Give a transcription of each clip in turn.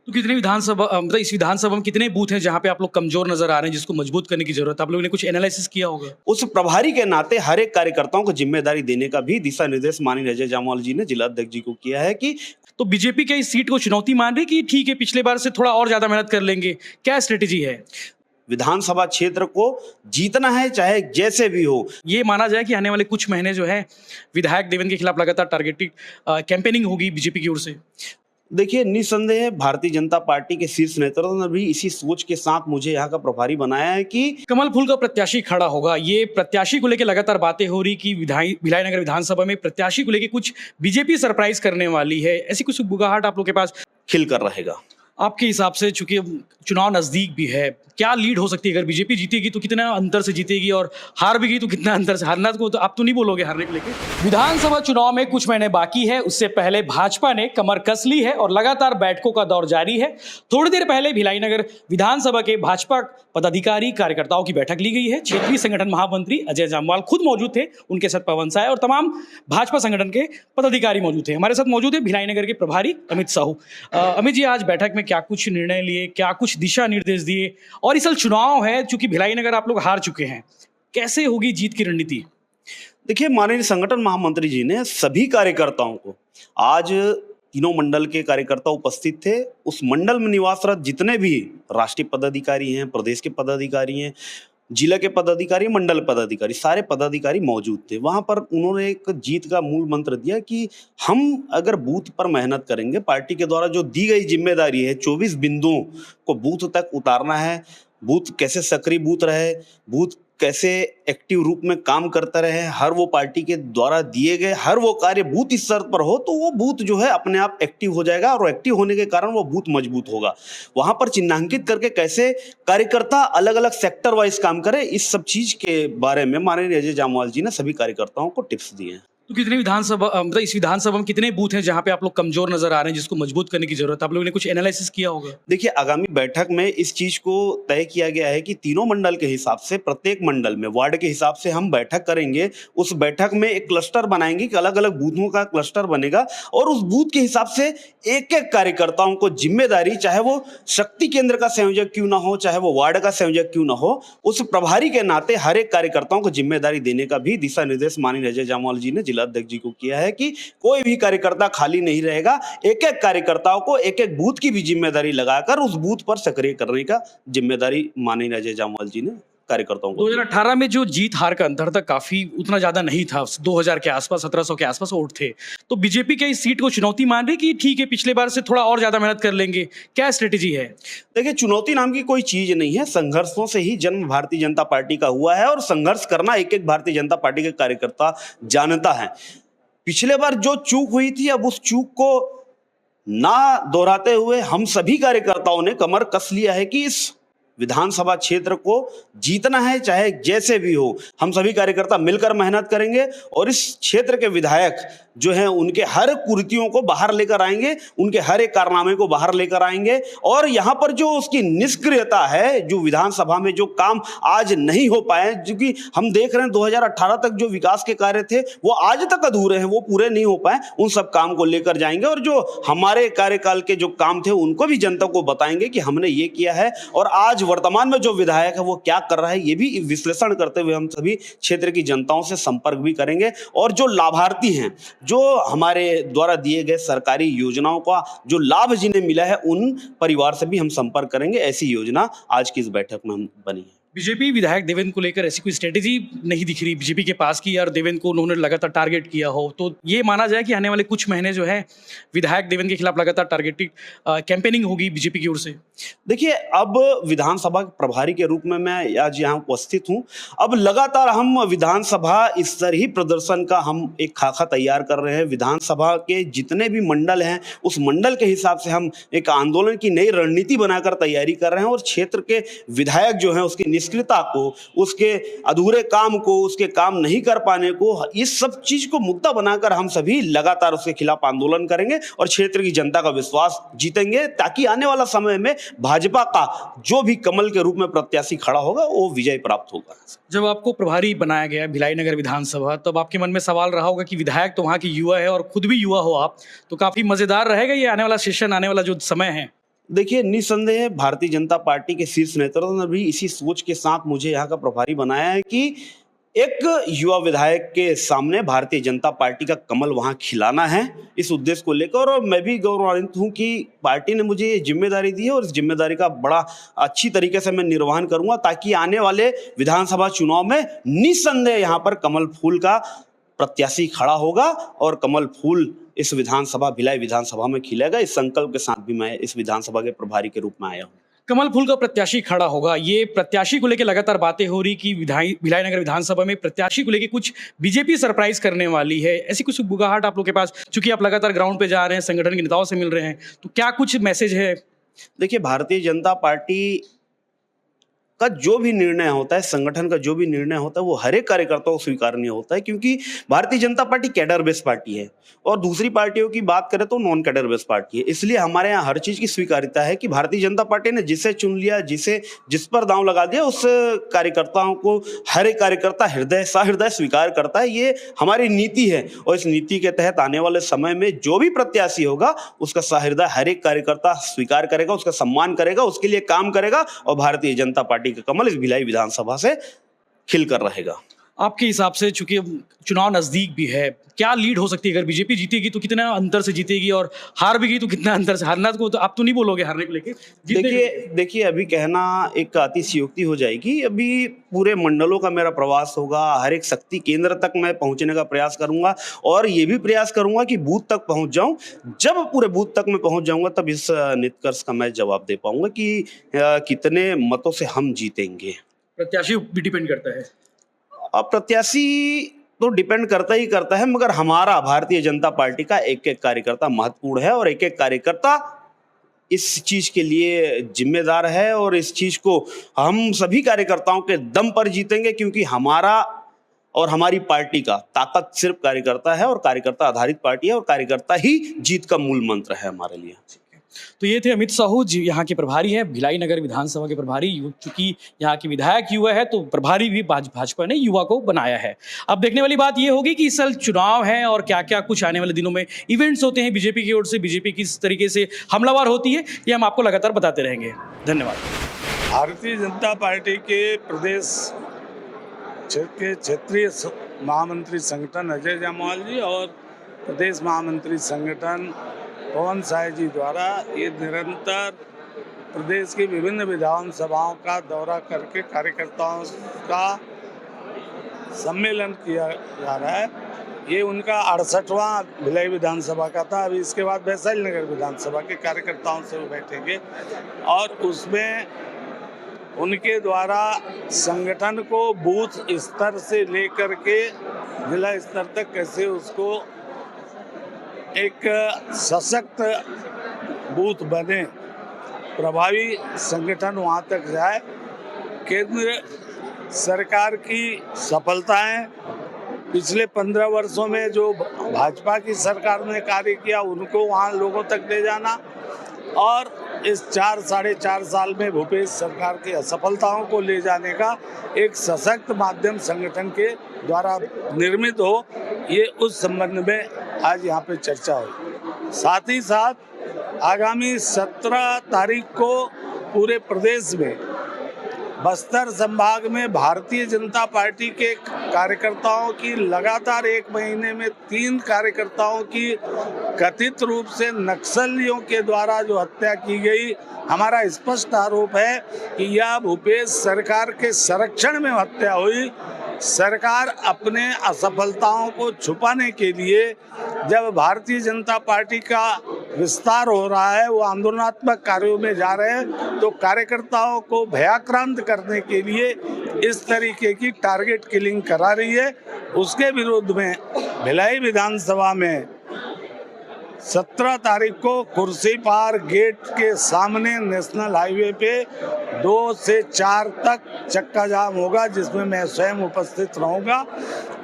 तो कितने विधानसभा मतलब इस विधानसभा में कितने बूथ हैं जहाँ पे आप लोग कमजोर नजर आ रहे हैं जिसको मजबूत करने की जरूरत है? आप लोगों ने कुछ एनालिसिस किया होगा। उस प्रभारी के नाते हर एक कार्यकर्ताओं को जिम्मेदारी देने का भी दिशा निर्देश माननीय अजय जामवाल जी ने जिला अध्यक्ष जी को किया है कि तो बीजेपी क्या इस सीट को चुनौती मान रही है कि ठीक है पिछले बार से थोड़ा और ज्यादा मेहनत कर लेंगे? क्या स्ट्रेटेजी है? विधानसभा क्षेत्र को जीतना है चाहे जैसे भी हो। ये माना जाए कि आने वाले कुछ महीने जो है विधायक देवेंद्र के खिलाफ लगातार टारगेटेड कैंपेनिंग होगी बीजेपी की ओर से। देखिए, निस्संदेह भारतीय जनता पार्टी के शीर्ष नेतृत्व ने भी इसी सोच के साथ मुझे यहाँ का प्रभारी बनाया है कि कमल फूल का प्रत्याशी खड़ा होगा। ये प्रत्याशी को लेकर लगातार बातें हो रही कि भिलाई नगर विधानसभा में प्रत्याशी को लेकर कुछ बीजेपी सरप्राइज करने वाली है। ऐसी कुछ बुगाहट आप लोग के पास खिल कर रहेगा। आपके हिसाब से, चूंकि चुनाव नजदीक भी है, क्या लीड हो सकती है? अगर बीजेपी जीतेगी तो कितना अंतर से जीतेगी, और हार भी गई तो कितना अंतर से? हारना को तो आप तो नहीं बोलोगे हारने को लेकर। विधानसभा चुनाव में कुछ महीने बाकी है, उससे पहले भाजपा ने कमर कस ली है और लगातार बैठकों का दौर जारी है। थोड़ी देर पहले भिलाई नगर विधानसभा के भाजपा पदाधिकारी कार्यकर्ताओं की बैठक ली गई है। क्षेत्रीय संगठन महामंत्री अजय जामवाल खुद मौजूद थे, उनके साथ पवन साय और तमाम भाजपा संगठन के पदाधिकारी मौजूद थे। हमारे साथ मौजूद है भिलाई नगर के प्रभारी अमित साहू। अमित जी, आज बैठक में क्या कुछ निर्णय लिए, क्या कुछ दिशा निर्देश दिए, और इस साल चुनाव है, चूंकि भिलाई नगर आप लोग हार चुके हैं, कैसे होगी जीत की रणनीति? देखिए, माननीय संगठन महामंत्री जी ने सभी कार्यकर्ताओं को, आज तीनों मंडल के कार्यकर्ता उपस्थित थे, उस मंडल में निवासरत जितने भी राष्ट्रीय पदाधिकारी हैं, प्रदेश के पदाधिकारी हैं, जिला के पदाधिकारी, मंडल पदाधिकारी, सारे पदाधिकारी मौजूद थे। वहां पर उन्होंने एक जीत का मूल मंत्र दिया कि हम अगर बूथ पर मेहनत करेंगे, पार्टी के द्वारा जो दी गई जिम्मेदारी है 24 बिंदुओं को बूथ तक उतारना है, बूथ कैसे सक्रिय बूथ रहे, बूथ कैसे एक्टिव रूप में काम करता रहे, हर वो पार्टी के द्वारा दिए गए हर वो कार्य बूथ स्तर पर हो, तो वो बूथ जो है अपने आप एक्टिव हो जाएगा और एक्टिव होने के कारण वो बूथ मजबूत होगा। वहां पर चिन्हांकित करके कैसे कार्यकर्ता अलग अलग सेक्टर वाइज काम करे, इस सब चीज के बारे में माननीय अजय जामवाल जी ने सभी कार्यकर्ताओं को टिप्स दिए हैं। तो कितने विधानसभा मतलब इस विधानसभा में कितने बूथ हैं जहां पे आप लोग कमजोर नजर आ रहे हैं जिसको मजबूत करने की जरूरत है? आप लोगों ने कुछ एनालिसिस किया होगा। देखिए, आगामी बैठक में इस चीज को तय किया गया है कि तीनों मंडल के हिसाब से, प्रत्येक मंडल में वार्ड के हिसाब से हम बैठक करेंगे। उस बैठक में एक क्लस्टर बनाएंगे कि अलग अलग बूथों का क्लस्टर बनेगा और उस बूथ के हिसाब से एक एक कार्यकर्ताओं को जिम्मेदारी, चाहे वो शक्ति केंद्र का संयोजक क्यों ना हो, चाहे वो वार्ड का संयोजक क्यों ना हो, उस प्रभारी के नाते हर एक कार्यकर्ताओं को जिम्मेदारी देने का भी दिशा निर्देश माननीय अजय जामवाल जी ने जिला अध्यक्ष जी को किया है कि कोई भी कार्यकर्ता खाली नहीं रहेगा। एक एक कार्यकर्ताओं को एक एक बूथ की भी जिम्मेदारी लगाकर उस बूथ पर सक्रिय करने का जिम्मेदारी माननीय अजय जामवाल जी ने कार्यकर्ताओं को। 2018 में जो जीत हार का अंतर था काफी उतना ज्यादा नहीं था, 2000 के आसपास, 1700 के आसपास वोट थे। तो बीजेपी क्या इस सीट को चुनौती मान रही कि ठीक है पिछले बार से थोड़ा और ज्यादा मेहनत कर लेंगे? क्या स्ट्रेटेजी है? देखिए, चुनौती नाम की कोई चीज नहीं है। संघर्षों से ही जन्म भारतीय जनता पार्टी का हुआ है और संघर्ष करना एक एक भारतीय जनता पार्टी के कार्यकर्ता जानता है। पिछले बार जो चूक हुई थी, अब उस चूक को ना दोहराते हुए हम सभी कार्यकर्ताओं ने कमर कस लिया है कि इस विधानसभा क्षेत्र को जीतना है चाहे जैसे भी हो। हम सभी कार्यकर्ता मिलकर मेहनत करेंगे और इस क्षेत्र के विधायक जो हैं उनके हर कुरीतियों को बाहर लेकर आएंगे, उनके हर एक कारनामे को बाहर लेकर आएंगे। और यहाँ पर जो उसकी निष्क्रियता है, जो विधानसभा में जो काम आज नहीं हो पाए, क्योंकि हम देख रहे हैं 2018 तक जो विकास के कार्य थे वो आज तक अधूरे हैं, वो पूरे नहीं हो पाए, उन सब काम को लेकर जाएंगे और जो हमारे कार्यकाल के जो काम थे उनको भी जनता को बताएंगे कि हमने ये किया है और आज वर्तमान में जो विधायक है वो क्या कर रहा है, ये भी विश्लेषण करते हुए हम सभी क्षेत्र की जनताओं से संपर्क भी करेंगे। और जो लाभार्थी हैं, जो हमारे द्वारा दिए गए सरकारी योजनाओं का जो लाभ जिन्हें मिला है, उन परिवार से भी हम संपर्क करेंगे। ऐसी योजना आज की इस बैठक में हम बनी है। बीजेपी विधायक देवेंद्र को लेकर ऐसी कोई स्ट्रेटेजी नहीं दिख रही बीजेपी के पास की यार देवेंद्र को उन्होंने लगातार टारगेट किया हो, तो ये माना जाए कि आने वाले कुछ महीने जो है विधायक देवेंद्र के खिलाफ लगातार टारगेटेड कैंपेनिंग होगी बीजेपी की ओर से। देखिए, अब विधानसभा प्रभारी के रूप में मैं आज यहाँ उपस्थित हूँ। अब लगातार हम विधानसभा स्तर ही प्रदर्शन का हम एक खाका तैयार कर रहे हैं। विधानसभा के जितने भी मंडल हैं, उस मंडल के हिसाब से हम एक आंदोलन की नई रणनीति बनाकर तैयारी कर रहे हैं और क्षेत्र के विधायक जो हैं उसकी निष्क्रियता को, उसके अधूरे काम को, उसके काम नहीं कर पाने को, इस सब चीज को मुद्दा बनाकर हम सभी लगातार उसके खिलाफ आंदोलन करेंगे और क्षेत्र की जनता का विश्वास जीतेंगे, ताकि आने वाला समय में भाजपा का जो भी कमल के रूप में प्रत्याशी खड़ा होगा वो विजय प्राप्त होगा। जब आपको प्रभारी बनाया गया भिलाई नगर विधानसभा, तब आपके मन में सवाल रहा होगा कि विधायक तो वहाँ की युवा है और खुद भी युवा हो आप, तो काफी मजेदार रहेगा ये आने वाला सेशन, आने वाला जो समय है। देखिए, निस्संदेह भारतीय जनता पार्टी के शीर्ष नेतृत्व ने भी इसी सोच के साथ मुझे यहाँ का प्रभारी बनाया है कि एक युवा विधायक के सामने भारतीय जनता पार्टी का कमल वहां खिलाना है, इस उद्देश्य को लेकर। और मैं भी गौरवान्वित हूं कि पार्टी ने मुझे ये जिम्मेदारी दी है और इस जिम्मेदारी का बड़ा अच्छी तरीके से मैं निर्वहन करूंगा, ताकि आने वाले विधानसभा चुनाव में निस्संदेह यहाँ पर कमल फूल का प्रत्याशी खड़ा होगा और कमल फूल इस विधानसभा भिलाई विधानसभा में खिलेगा। इस संकल्प के साथ भी मैं इस विधानसभा के प्रभारी के रूप में आया हूँ। कमल फूल का प्रत्याशी खड़ा होगा, ये प्रत्याशी को लेकर लगातार बातें हो रही कि भिलाई नगर विधानसभा में प्रत्याशी को लेकर कुछ बीजेपी सरप्राइज करने वाली है, ऐसी कुछ बुगाहट आप लोग के पास, चूंकि आप लगातार ग्राउंड पे जा रहे हैं, संगठन के नेताओं से मिल रहे हैं, तो क्या कुछ मैसेज है? देखिए, भारतीय जनता पार्टी का जो भी निर्णय होता है, संगठन का जो भी निर्णय होता है, वो हर एक कार्यकर्ता को स्वीकारनीय होता है, क्योंकि Bharatiya Janata party cadre based party है और दूसरी पार्टियों की बात करें तो नॉन कैडर बेस्ड पार्टी है। इसलिए हमारे यहाँ हर चीज की स्वीकार्यता है कि भारतीय जनता पार्टी ने जिसे चुन लिया, जिस पर दांव लगा दिया, उस कार्यकर्ताओं को हर एक कार्यकर्ता हृदय सहृदय स्वीकार करता है। ये हमारी नीति है और इस नीति के तहत आने वाले समय में जो भी प्रत्याशी होगा उसका सहृदय हर एक कार्यकर्ता स्वीकार करेगा, उसका सम्मान करेगा, उसके लिए काम करेगा और भारतीय जनता पार्टी का कमल इस भिलाई विधानसभा से खिलकर रहेगा। आपके हिसाब से, चूंकि चुनाव नजदीक भी है, क्या लीड हो सकती है? अगर बीजेपी जीतेगी तो कितना अंतर से जीतेगी, और हार भी गई तो कितना अंतर से? हारना को तो आप तो नहीं बोलोगे हारने को लेके? देखिए अभी कहना एक अतिशयोक्ति हो जाएगी। अभी पूरे मंडलों का मेरा प्रवास होगा, हर एक शक्ति केंद्र तक मैं पहुंचने का प्रयास करूंगा और ये भी प्रयास करूंगा कि बूथ तक पहुंच जाऊं। जब पूरे बूथ तक मैं पहुंच जाऊंगा तब इस निष्कर्ष का मैं जवाब दे पाऊंगा कि कितने मतों से हम जीतेंगे। प्रत्याशी भी डिपेंड करता है। अब प्रत्याशी तो डिपेंड करता ही करता है, मगर हमारा भारतीय जनता पार्टी का एक एक कार्यकर्ता महत्वपूर्ण है और एक एक कार्यकर्ता इस चीज के लिए जिम्मेदार है और इस चीज को हम सभी कार्यकर्ताओं के दम पर जीतेंगे, क्योंकि हमारा और हमारी पार्टी का ताकत सिर्फ कार्यकर्ता है और कार्यकर्ता आधारित पार्टी है और कार्यकर्ता ही जीत का मूल मंत्र है हमारे लिए। तो ये थे अमित साहू जी, यहाँ के प्रभारी हैं, भिलाई नगर विधानसभा के प्रभारी। चूंकि यहाँ के विधायक युवा है तो प्रभारी भी भाजपा ने युवा को बनाया है। अब देखने वाली बात ये होगी कि इस साल चुनाव है और क्या क्या कुछ आने वाले दिनों में इवेंट्स होते हैं बीजेपी की ओर से, बीजेपी किस तरीके से हमलावर होती है, ये हम आपको लगातार बताते रहेंगे। धन्यवाद। भारतीय जनता पार्टी के प्रदेश के क्षेत्रीय महामंत्री संगठन अजय जामवाल जी और प्रदेश महामंत्री संगठन पवन साय जी द्वारा ये निरंतर प्रदेश की विभिन्न विधानसभाओं का दौरा करके कार्यकर्ताओं का सम्मेलन किया जा रहा है। ये उनका 68वां भिलाई विधानसभा का था। अभी इसके बाद वैशाली नगर विधानसभा के कार्यकर्ताओं से वो बैठेंगे और उसमें उनके द्वारा संगठन को बूथ स्तर से लेकर के जिला स्तर तक कैसे उसको एक सशक्त बूथ बने, प्रभावी संगठन वहां तक जाए। केंद्र सरकार की सफलताएं पिछले 15 वर्षों में जो भाजपा की सरकार ने कार्य किया उनको वहां लोगों तक ले जाना और इस 4-4.5 साल में भूपेश सरकार की असफलताओं को ले जाने का एक सशक्त माध्यम संगठन के द्वारा निर्मित हो, ये उस संबंध में आज यहाँ पे चर्चा हुई। साथ ही साथ आगामी 17 तारीख को पूरे प्रदेश में बस्तर संभाग में भारतीय जनता पार्टी के कार्यकर्ताओं की लगातार 1 महीने में 3 कार्यकर्ताओं की कथित रूप से नक्सलियों के द्वारा जो हत्या की गई, हमारा स्पष्ट आरोप है कि यह भूपेश सरकार के संरक्षण में हत्या हुई। सरकार अपने असफलताओं को छुपाने के लिए जब भारतीय जनता पार्टी का विस्तार हो रहा है, वो आंदोलनात्मक कार्यों में जा रहे हैं, तो कार्यकर्ताओं को भयाक्रांत करने के लिए इस तरीके की टारगेट किलिंग करा रही है। उसके विरोध में भिलाई विधानसभा में 17 तारीख को कुर्सी पार गेट के सामने नेशनल हाईवे पे 2 से 4 तक चक्का जाम होगा, जिसमें मैं स्वयं उपस्थित रहूंगा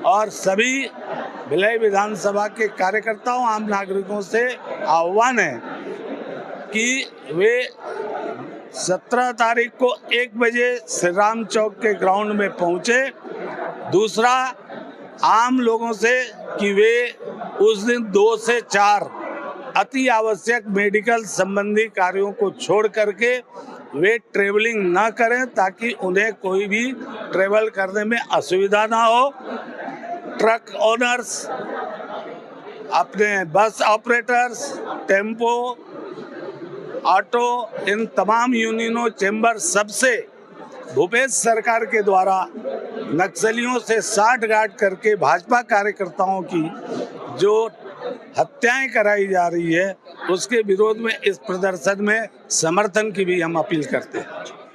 और सभी भिलाई विधानसभा के कार्यकर्ताओं आम नागरिकों से आह्वान है कि वे 17 तारीख को 1 बजे श्री राम चौक के ग्राउंड में पहुंचे। दूसरा, आम लोगों से कि वे उस दिन 2 से 4 अति आवश्यक मेडिकल संबंधी कार्यों को छोड़ करके वे ट्रेवलिंग ना करें, ताकि उन्हें कोई भी ट्रेवल करने में असुविधा ना हो। ट्रक ओनर्स, अपने बस ऑपरेटर्स, टेम्पो, ऑटो, इन तमाम यूनियनों, चेंबर, सबसे भूपेश सरकार के द्वारा नक्सलियों से साठगांठ करके भाजपा कार्यकर्ताओं की जो हत्याएं कराई जा रही है, उसके विरोध में इस प्रदर्शन में समर्थन की भी हम अपील करते हैं।